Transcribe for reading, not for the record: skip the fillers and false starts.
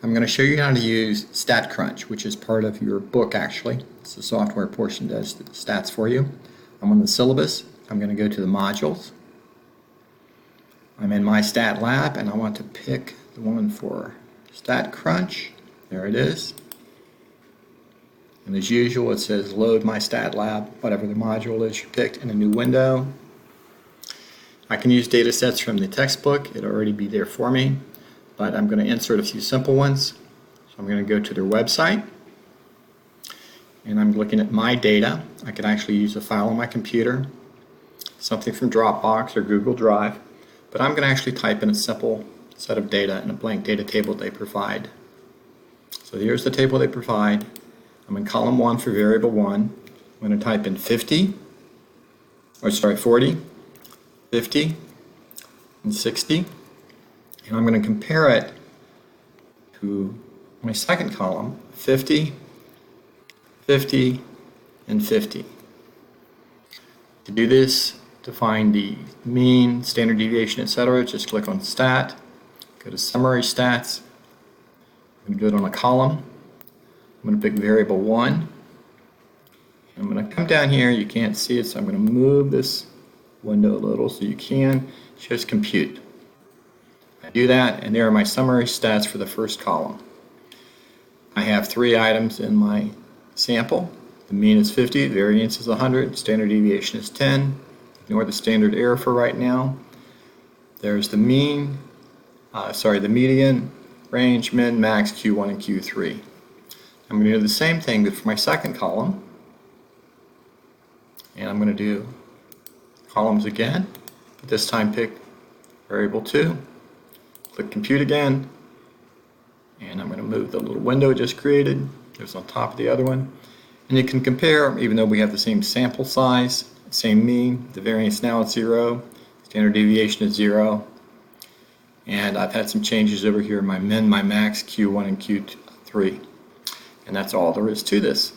I'm going to show you how to use StatCrunch, which is part of your book actually. It's the software portion that does the stats for you. I'm on the syllabus. I'm going to go to the modules. I'm in my stat lab and I want to pick the one for StatCrunch. There it is. And as usual it says load my stat lab, whatever the module is you picked, in a new window. I can use data sets from the textbook. It'll already be there for me. But I'm going to insert a few simple ones. So I'm going to go to their website and I'm looking at my data. I can actually use a file on my computer, something from Dropbox or Google Drive, but I'm going to actually type in a simple set of data in a blank data table they provide. So here's the table they provide. I'm in column 1 for variable 1. I'm going to type in 40, 50, and 60. And I'm going to compare it to my second column, 50, 50, and 50. To do this, to find the mean, standard deviation, etc., just click on Stat, go to Summary Stats. I'm going to do it on a column. I'm going to pick variable 1. I'm going to come down here. You can't see it, so I'm going to move this window a little so you can. It says Compute. I do that, and there are my summary stats for the first column. I have 3 items in my sample. The mean is 50, the variance is 100, standard deviation is 10. Ignore the standard error for right now. There's the mean, the median, range, min, max, Q1 and Q3. I'm going to do the same thing for my second column. And I'm going to do columns again, but this time pick variable 2. Click Compute again, and I'm going to move the little window it just created. It's on top of the other one. And you can compare, even though we have the same sample size, same mean, the variance now is 0, standard deviation is 0, and I've had some changes over here in my min, my max, Q1 and Q3. And that's all there is to this.